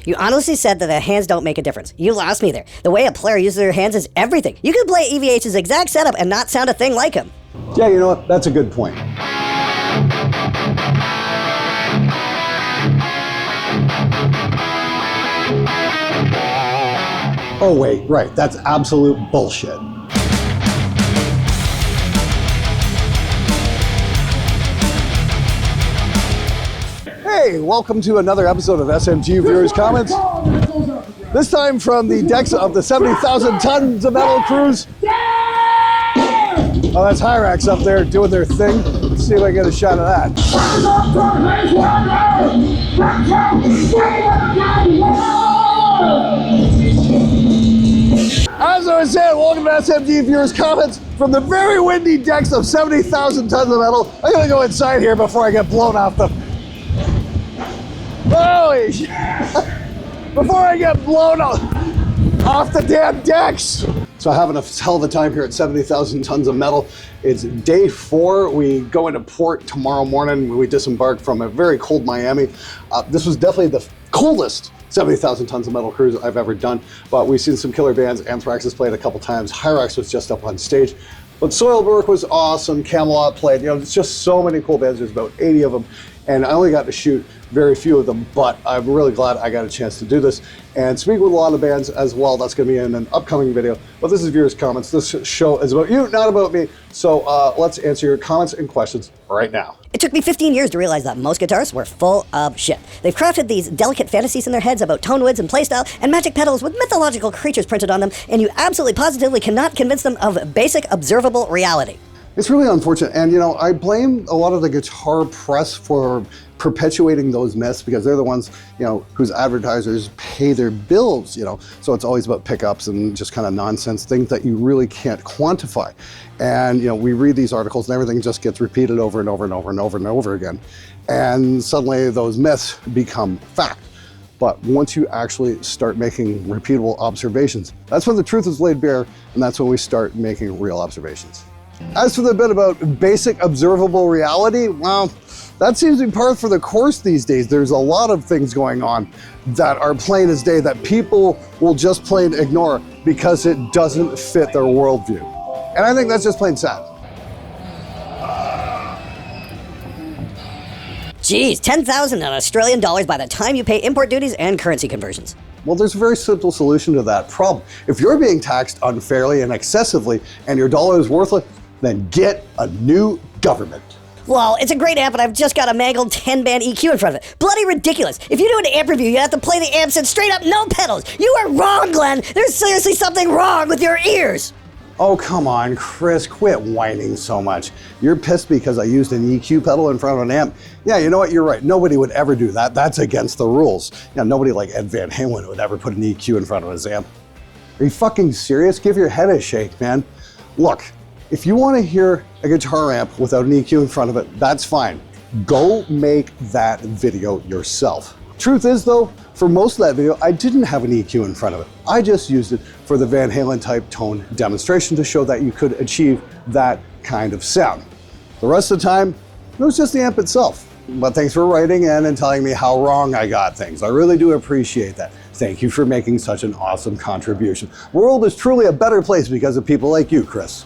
You honestly said that the hands don't make a difference. You lost me there. The way a player uses their hands is everything. You could play EVH's exact setup and not sound a thing like him. Yeah, you know what? That's a good point. Oh wait, right, that's absolute bullshit. Hey, welcome to another episode of SMG Viewers Comments. This time from the decks of the 70,000 tons of metal cruise. Oh, that's Hyrax up there doing their thing. Let's see if I get a shot of that. As I was saying, welcome to SMG Viewers Comments from the very windy decks of 70,000 tons of metal. I'm gonna go inside here before I get blown off the... Holy shit! Before I get blown off the damn decks! So having a hell of a time here at 70,000 tons of metal. It's day 4. We go into port tomorrow morning. We disembark from a very cold Miami. This was definitely the coldest 70,000 tons of metal cruise I've ever done, but we've seen some killer bands. Anthrax has played a couple times. Hyrax was just up on stage. But Soilwork was awesome. Camelot played. You know, it's just so many cool bands. There's about 80 of them. And I only got to shoot very few of them, but I'm really glad I got a chance to do this and speak with a lot of bands as well. That's going to be in an upcoming video. But this is Viewers Comments. This show is about you, not about me. So let's answer your comments and questions right now. It took me 15 years to realize that most guitarists were full of shit. They've crafted these delicate fantasies in their heads about tone widths and playstyle and magic pedals with mythological creatures printed on them, and you absolutely positively cannot convince them of basic observable reality. It's really unfortunate, and you know, I blame a lot of the guitar press for perpetuating those myths because they're the ones, you know, whose advertisers pay their bills, you know, so it's always about pickups and just kind of nonsense, things that you really can't quantify. And, you know, we read these articles and everything just gets repeated over and over and over and over and over again. And suddenly those myths become fact. But once you actually start making repeatable observations, that's when the truth is laid bare, and that's when we start making real observations. As for the bit about basic observable reality, well, that seems to be par for the course these days. There's a lot of things going on that are plain as day that people will just plain ignore because it doesn't fit their worldview. And I think that's just plain sad. Geez, 10,000 Australian dollars by the time you pay import duties and currency conversions. Well, there's a very simple solution to that problem. If you're being taxed unfairly and excessively and your dollar is worthless, then get a new government. Well, it's a great amp, and I've just got a mangled 10-band EQ in front of it. Bloody ridiculous. If you do an amp review, you have to play the amps and straight up no pedals. You are wrong, Glenn. There's seriously something wrong with your ears. Oh, come on, Chris, quit whining so much. You're pissed because I used an EQ pedal in front of an amp. Yeah, you know what, you're right. Nobody would ever do that. That's against the rules. You know, nobody like Ed Van Halen would ever put an EQ in front of his amp. Are you fucking serious? Give your head a shake, man. Look, if you want to hear a guitar amp without an EQ in front of it, that's fine. Go make that video yourself. Truth is though, for most of that video, I didn't have an EQ in front of it. I just used it for the Van Halen type tone demonstration to show that you could achieve that kind of sound. The rest of the time, it was just the amp itself. But thanks for writing in and telling me how wrong I got things. I really do appreciate that. Thank you for making such an awesome contribution. The world is truly a better place because of people like you, Chris.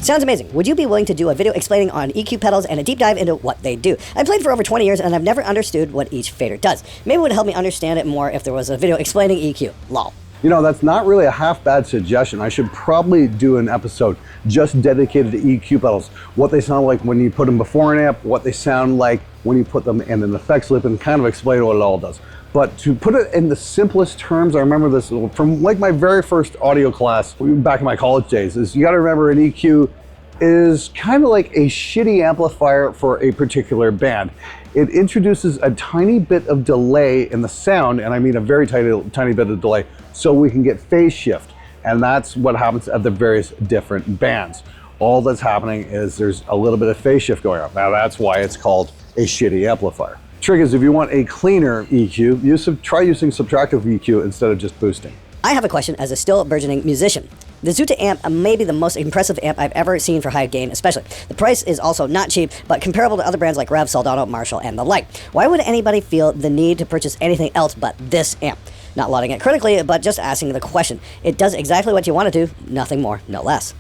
Sounds amazing. Would you be willing to do a video explaining on EQ pedals and a deep dive into what they do? I've played for over 20 years and I've never understood what each fader does. Maybe it would help me understand it more if there was a video explaining EQ. Lol. You know, that's not really a half bad suggestion. I should probably do an episode just dedicated to EQ pedals. What they sound like when you put them before an amp, what they sound like when you put them in an effects loop, and kind of explain what it all does. But to put it in the simplest terms, I remember this from like my very first audio class back in my college days, is you gotta remember an EQ is kind of like a shitty amplifier for a particular band. It introduces a tiny bit of delay in the sound, and I mean a very tiny bit of delay, so we can get phase shift. And that's what happens at the various different bands. All that's happening is there's a little bit of phase shift going on. Now that's why it's called a shitty amplifier. Trick is if you want a cleaner EQ, try using subtractive EQ instead of just boosting. I have a question as a still burgeoning musician. The Zuta amp may be the most impressive amp I've ever seen for high gain especially. The price is also not cheap, but comparable to other brands like Reved, Soldado, Marshall, and the like. Why would anybody feel the need to purchase anything else but this amp? Not lauding it critically, but just asking the question. It does exactly what you want to do, nothing more, no less.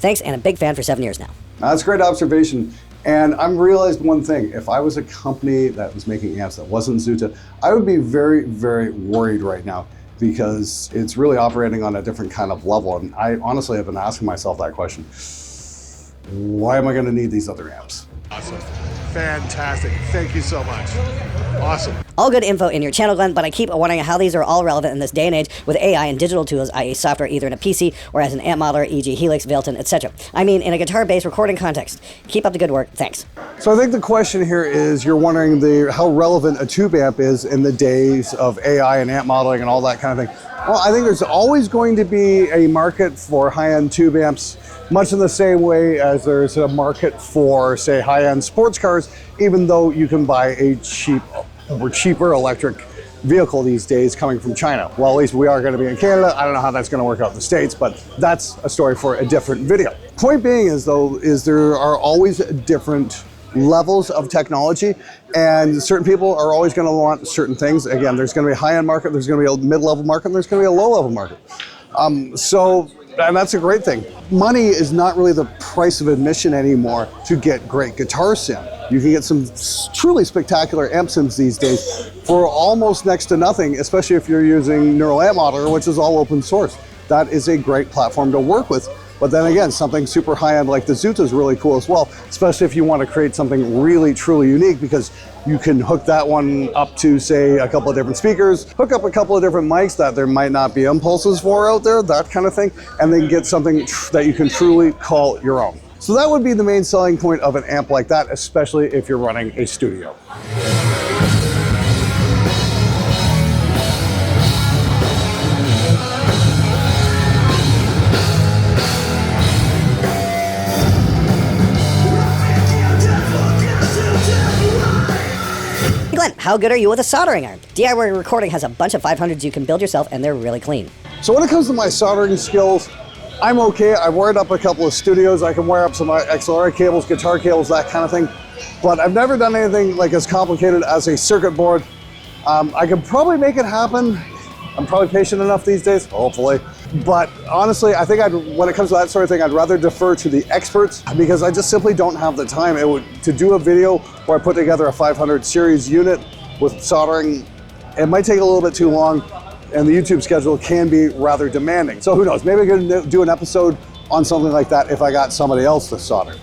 Thanks, and a big fan for 7 years now. That's a great observation. And I've realized one thing. If I was a company that was making amps that wasn't Zuta, I would be very, very worried right now because it's really operating on a different kind of level. And I honestly have been asking myself that question. Why am I going to need these other amps? Awesome. Fantastic. Thank you so much. Awesome. All good info in your channel, Glenn, but I keep wondering how these are all relevant in this day and age with AI and digital tools, i.e. software either in a PC or as an amp modeler, e.g. Helix, Vilton, etc. I mean, in a guitar-based recording context. Keep up the good work. Thanks. So I think the question here is you're wondering how relevant a tube amp is in the days of AI and amp modeling and all that kind of thing. Well, I think there's always going to be a market for high-end tube amps, much in the same way as there's a market for, say, high-end sports cars, even though you can buy a cheaper electric vehicle these days coming from China. Well, at least we are going to be in Canada. I don't know how that's going to work out in the States, but that's a story for a different video. Point being is there are always different levels of technology, and certain people are always going to want certain things. Again, there's going to be a high-end market, there's going to be a mid-level market, and there's going to be a low-level market. And that's a great thing. Money is not really the price of admission anymore to get great guitar sim. You can get some truly spectacular amp sims these days for almost next to nothing, especially if you're using Neural Amp Modeler, which is all open source. That is a great platform to work with. But then again, something super high-end like the Zuta is really cool as well, especially if you want to create something really, truly unique, because you can hook that one up to, say, a couple of different speakers, hook up a couple of different mics that there might not be impulses for out there, that kind of thing, and then get something that you can truly call your own. So that would be the main selling point of an amp like that, especially if you're running a studio. Glenn, how good are you with a soldering iron? DIY Recording has a bunch of 500s you can build yourself, and they're really clean. So when it comes to my soldering skills, I'm okay. I've wired up a couple of studios. I can wire up some XLR cables, guitar cables, that kind of thing. But I've never done anything like as complicated as a circuit board. I can probably make it happen. I'm probably patient enough these days, hopefully. But honestly, I think when it comes to that sort of thing, I'd rather defer to the experts because I just simply don't have the time. To do a video where I put together a 500 series unit with soldering, it might take a little bit too long, and the YouTube schedule can be rather demanding. So who knows, maybe I could do an episode on something like that if I got somebody else to solder.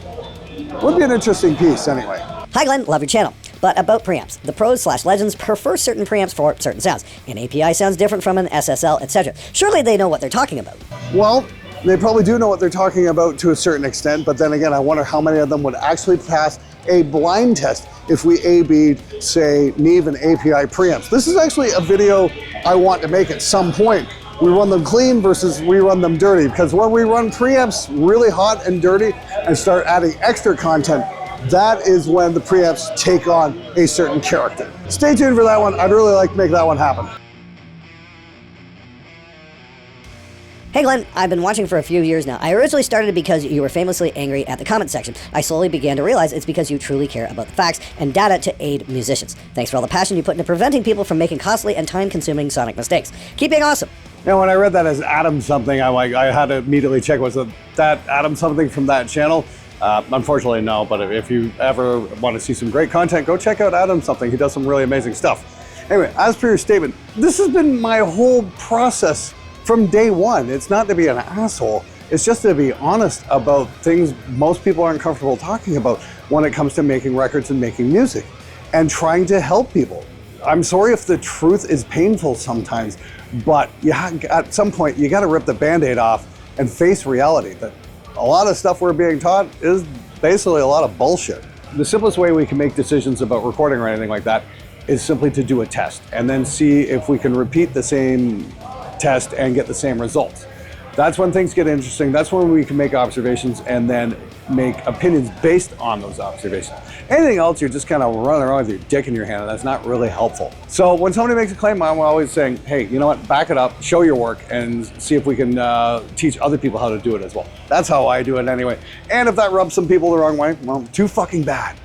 Would be an interesting piece anyway. Hi Glenn, love your channel. But about preamps, the pros/legends prefer certain preamps for certain sounds. An API sounds different from an SSL, etc. Surely they know what they're talking about. Well, they probably do know what they're talking about to a certain extent, but then again, I wonder how many of them would actually pass a blind test if we A/B'd, say, Neve and API preamps. This is actually a video I want to make at some point. We run them clean versus we run them dirty, because when we run preamps really hot and dirty and start adding extra content, that is when the preamps take on a certain character. Stay tuned for that one. I'd really like to make that one happen. Hey Glenn, I've been watching for a few years now. I originally started because you were famously angry at the comment section. I slowly began to realize it's because you truly care about the facts and data to aid musicians. Thanks for all the passion you put into preventing people from making costly and time-consuming sonic mistakes. Keep being awesome. Now, when I read that as Adam something, I had to immediately check, was that Adam something from that channel? Unfortunately, no, but if you ever want to see some great content, go check out Adam something. He does some really amazing stuff. Anyway, as per your statement, this has been my whole process from day one. It's not to be an asshole. It's just to be honest about things most people aren't comfortable talking about when it comes to making records and making music and trying to help people. I'm sorry if the truth is painful sometimes, but at some point you got to rip the Band-Aid off and face reality that a lot of stuff we're being taught is basically a lot of bullshit. The simplest way we can make decisions about recording or anything like that is simply to do a test and then see if we can repeat the same test and get the same results. That's when things get interesting. That's when we can make observations and then make opinions based on those observations. Anything else, you're just kind of running around with your dick in your hand, and that's not really helpful. So when somebody makes a claim, I'm always saying, hey, you know what, back it up, show your work, and see if we can teach other people how to do it as well. That's how I do it anyway. And if that rubs some people the wrong way, well, too fucking bad.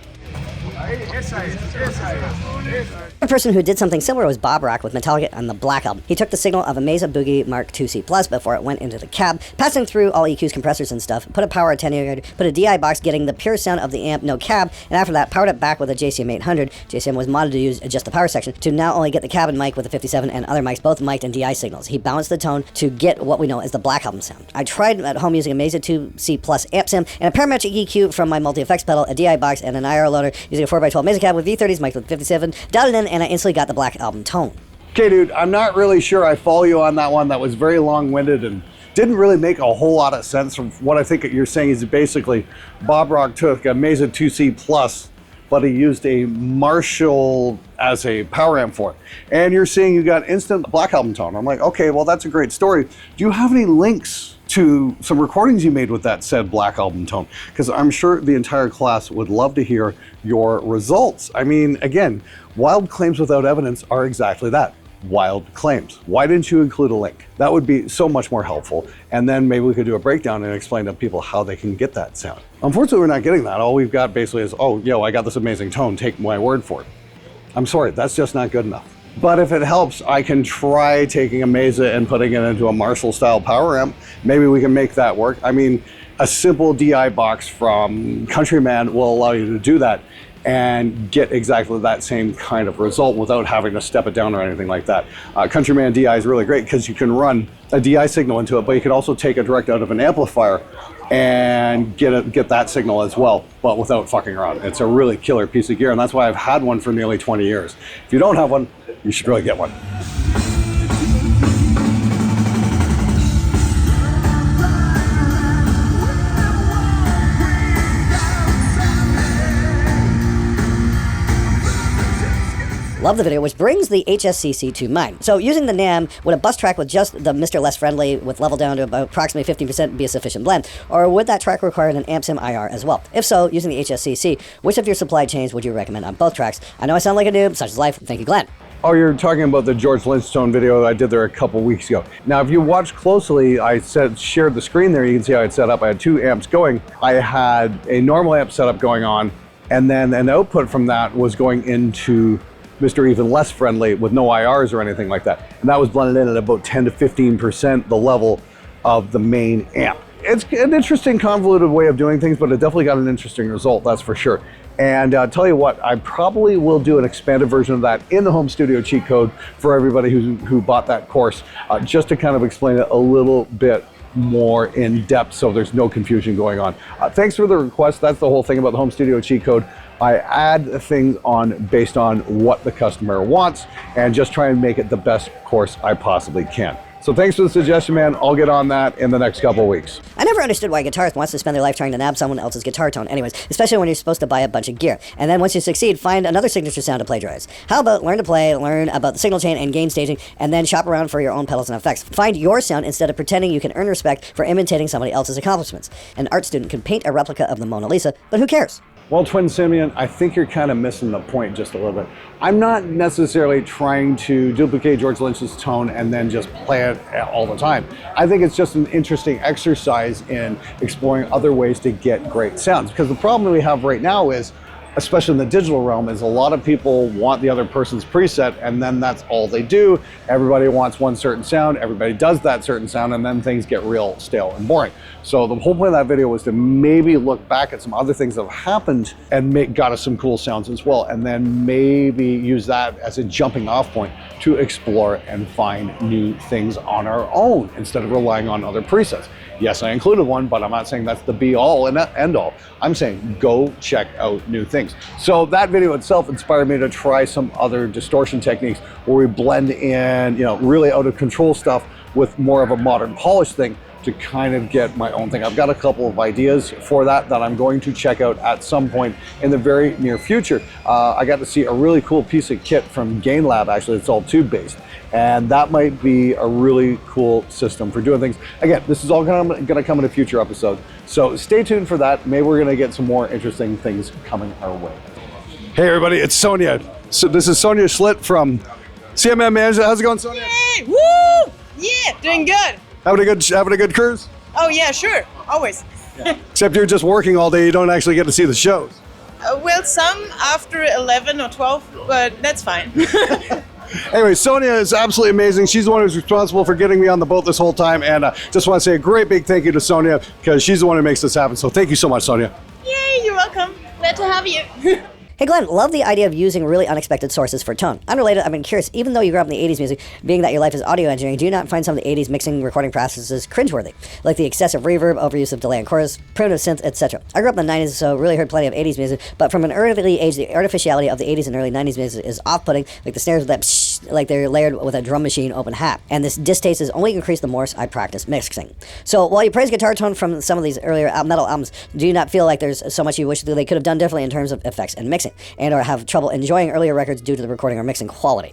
Another person who did something similar was Bob Rock with Metallica on the Black Album. He took the signal of a Mesa Boogie Mark IIc Plus before it went into the cab, passing through all EQs, compressors, and stuff, put a power attenuator, put a DI box getting the pure sound of the amp, no cab, and after that powered it back with a JCM 800. JCM was modded to use just the power section to now only get the cabin mic with the 57 and other mics, both mic'd and DI signals. He balanced the tone to get what we know as the Black Album sound. I tried at home using a Mesa 2C Plus amp sim and a parametric EQ from my multi-effects pedal, a DI box, and an IR loader using a 4x12 Mesa cab with V30s, mic with 57, dialed in, and I instantly got the Black Album tone. Okay, dude, I'm not really sure I follow you on that one. That was very long-winded and didn't really make a whole lot of sense. From what I think you're saying is basically Bob Rock took a Mesa 2C Plus, but he used a Marshall as a power amp for it. And you're saying you got instant Black Album tone. I'm like, okay, well, that's a great story. Do you have any links to some recordings you made with that said Black Album tone? Because I'm sure the entire class would love to hear your results. I mean, again, wild claims without evidence are exactly that. Wild claims. Why didn't you include a link? That would be so much more helpful. And then maybe we could do a breakdown and explain to people how they can get that sound. Unfortunately, we're not getting that. All we've got basically is, oh, yo, I got this amazing tone, take my word for it. I'm sorry, that's just not good enough. But if it helps, I can try taking a Mesa and putting it into a Marshall style power amp. Maybe we can make that work. I mean, a simple DI box from Countryman will allow you to do that and get exactly that same kind of result without having to step it down or anything like that. Countryman DI is really great because you can run a DI signal into it, but you can also take it direct out of an amplifier and get that signal as well, but without fucking around. It's a really killer piece of gear, and that's why I've had one for nearly 20 years. If you don't have one, you should really get one. Love the video, which brings the HSCC to mind. So using the NAM, would a bus track with just the Mr. Less Friendly with level down to about approximately 15% be a sufficient blend? Or would that track require an amp sim IR as well? If so, using the HSCC, which of your supply chains would you recommend on both tracks? I know I sound like a noob, such is life. Thank you, Glenn. Oh, you're talking about the George Lynch tone video I did there a couple weeks ago. Now, if you watch closely, I shared the screen there. You can see how it's set up. I had two amps going. I had a normal amp setup going on, and then an output from that was going into Mr. Even Less Friendly with no IRs or anything like that. And that was blended in at about 10 to 15% the level of the main amp. It's an interesting, convoluted way of doing things, but it definitely got an interesting result, that's for sure. And I'll tell you what, I probably will do an expanded version of that in the home studio cheat code for everybody who bought that course, just to kind of explain it a little bit more in depth so there's no confusion going on. Thanks for the request. That's the whole thing about the home studio cheat code. I add things on based on what the customer wants and just try and make it the best course I possibly can. So thanks for the suggestion, man. I'll get on that in the next couple of weeks. I never understood why a guitarist wants to spend their life trying to nab someone else's guitar tone anyways, especially when you're supposed to buy a bunch of gear. And then once you succeed, find another signature sound to plagiarize. How about learn to play, learn about the signal chain and gain staging, and then shop around for your own pedals and effects. Find your sound instead of pretending you can earn respect for imitating somebody else's accomplishments. An art student can paint a replica of the Mona Lisa, but who cares? Well, Twin Simeon, I think you're kind of missing the point just a little bit. I'm not necessarily trying to duplicate George Lynch's tone and then just play it all the time. I think it's just an interesting exercise in exploring other ways to get great sounds. Because the problem we have right now is, especially in the digital realm, is a lot of people want the other person's preset and then that's all they do. Everybody wants one certain sound, everybody does that certain sound, and then things get real stale and boring. So the whole point of that video was to maybe look back at some other things that have happened and got us some cool sounds as well, and then maybe use that as a jumping off point to explore and find new things on our own instead of relying on other presets. Yes, I included one, but I'm not saying that's the be all and end all. I'm saying go check out new things. So that video itself inspired me to try some other distortion techniques where we blend in, really out of control stuff with more of a modern polished thing to kind of get my own thing. I've got a couple of ideas for that I'm going to check out at some point in the very near future. I got to see a really cool piece of kit from Gain Lab, actually. It's all tube based. And that might be a really cool system for doing things. Again, this is all going to come in a future episode. So stay tuned for that. Maybe we're going to get some more interesting things coming our way. Hey everybody, it's Sonia. So this is Sonia Schlitt from CMM Management. How's it going, Sonia? Yay! Woo! Yeah, doing good. Having a good cruise? Oh yeah, sure, always. Except you're just working all day. You don't actually get to see the shows. Well, some after 11 or 12, but that's fine. Anyway, Sonia is absolutely amazing. She's the one who's responsible for getting me on the boat this whole time. And just want to say a great big thank you to Sonia because she's the one who makes this happen. So thank you so much, Sonia. Yay, you're welcome. Glad to have you. Hey Glenn, love the idea of using really unexpected sources for tone. Unrelated, I've been curious, even though you grew up in the 80s music, being that your life is audio engineering, do you not find some of the 80s mixing recording processes cringeworthy? Like the excessive reverb, overuse of delay and chorus, primitive synth, etc. I grew up in the 90s, so really heard plenty of 80s music, but from an early age, the artificiality of the 80s and early 90s music is off-putting, like the snares with that psh, like they're layered with a drum machine open hat. And this distaste has only increased the more I practice mixing. So while you praise guitar tone from some of these earlier metal albums, do you not feel like there's so much you wish that they could have done differently in terms of effects and mixing, and or have trouble enjoying earlier records due to the recording or mixing quality?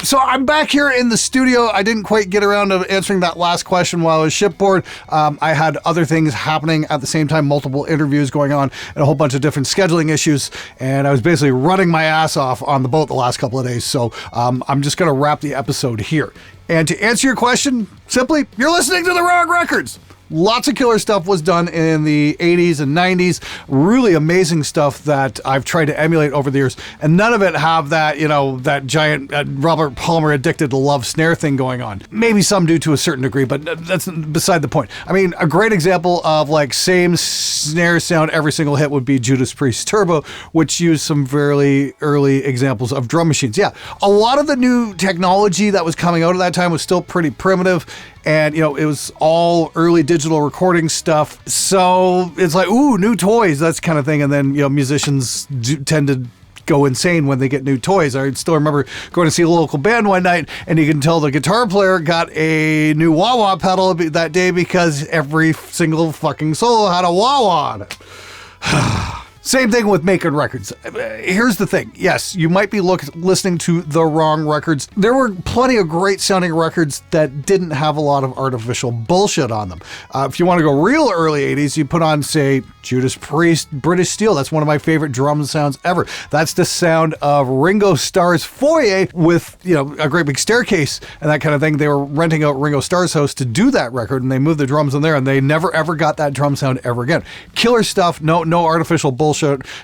So I'm back here in the studio. I didn't quite get around to answering that last question while I was shipboard. I had other things happening at the same time, multiple interviews going on and a whole bunch of different scheduling issues. And I was basically running my ass off on the boat the last couple of days. So I'm just going to wrap the episode here. And to answer your question, simply, you're listening to the wrong records. Lots of killer stuff was done in the 80s and 90s. Really amazing stuff that I've tried to emulate over the years. And none of it have that, that giant Robert Palmer addicted to love snare thing going on. Maybe some do to a certain degree, but that's beside the point. I mean, a great example of like same snare sound every single hit would be Judas Priest Turbo, which used some very early examples of drum machines. Yeah, a lot of the new technology that was coming out at that time was still pretty primitive. And, it was all early digital recording stuff. So it's like, ooh, new toys, that's kind of thing. And then, musicians tend to go insane when they get new toys. I still remember going to see a local band one night, and you can tell the guitar player got a new wah-wah pedal that day because every single fucking solo had a wah-wah on it. Same thing with making records. Here's the thing. Yes, you might be listening to the wrong records. There were plenty of great sounding records that didn't have a lot of artificial bullshit on them. If you want to go real early 80s, you put on, say, Judas Priest, British Steel. That's one of my favorite drum sounds ever. That's the sound of Ringo Starr's foyer with, a great big staircase and that kind of thing. They were renting out Ringo Starr's house to do that record, and they moved the drums in there, and they never ever got that drum sound ever again. Killer stuff. No artificial bullshit.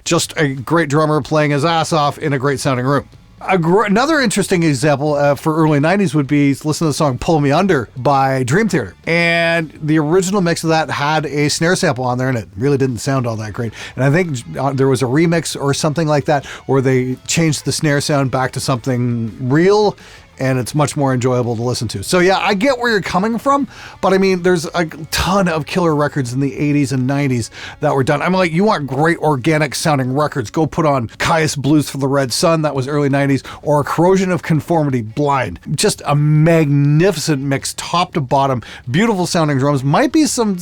Just a great drummer playing his ass off in a great sounding room. Another interesting example for early 90s would be listen to the song Pull Me Under by Dream Theater. And the original mix of that had a snare sample on there, and it really didn't sound all that great. And I think there was a remix or something like that where they changed the snare sound back to something real, and it's much more enjoyable to listen to. So yeah, I get where you're coming from, but I mean, there's a ton of killer records in the 80s and 90s that were done. I'm like, you want great organic sounding records, go put on Caius Blues for the Red Sun, that was early 90s, or Corrosion of Conformity, Blind. Just a magnificent mix, top to bottom, beautiful sounding drums, might be some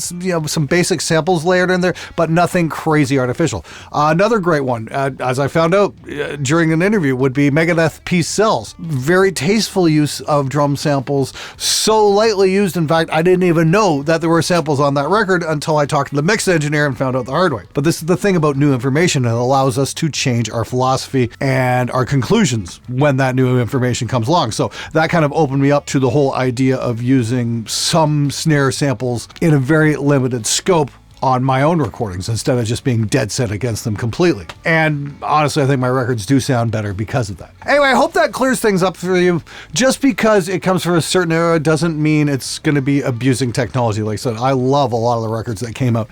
basic samples layered in there, but nothing crazy artificial. Another great one, as I found out during an interview, would be Megadeth Peace Cells. Very tasteful use of drum samples, so lightly used, in fact, I didn't even know that there were samples on that record until I talked to the mix engineer and found out the hard way. But this is the thing about new information, it allows us to change our philosophy and our conclusions when that new information comes along. So that kind of opened me up to the whole idea of using some snare samples in a very limited scope on my own recordings instead of just being dead set against them completely. And honestly, I think my records do sound better because of that. Anyway, I hope that clears things up for you. Just because it comes from a certain era doesn't mean it's going to be abusing technology. Like I said, I love a lot of the records that came out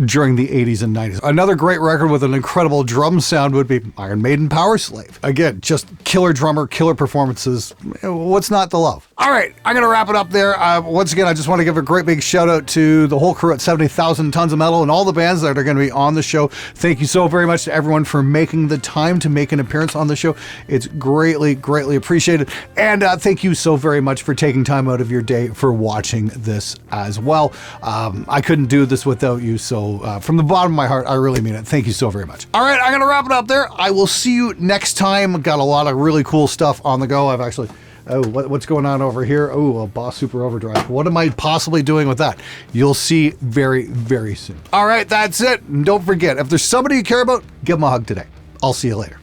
during the 80s and 90s. Another great record with an incredible drum sound would be Iron Maiden Power Slave. Again, just killer drummer, killer performances. What's not to love? All right, I'm going to wrap it up there. Once again, I just want to give a great big shout out to the whole crew at 70,000 Tons of Metal and all the bands that are going to be on the show. Thank you so very much to everyone for making the time to make an appearance on the show. It's greatly, greatly appreciated. And thank you so very much for taking time out of your day for watching this as well. I couldn't do this without you, so from the bottom of my heart, I really mean it. Thank you so very much. All right, I'm going to wrap it up there. I will see you next time. Got a lot of really cool stuff on the go. I've actually... Oh, what's going on over here? Oh, a Boss Super Overdrive. What am I possibly doing with that? You'll see very, very soon. All right, that's it. And don't forget, if there's somebody you care about, give them a hug today. I'll see you later.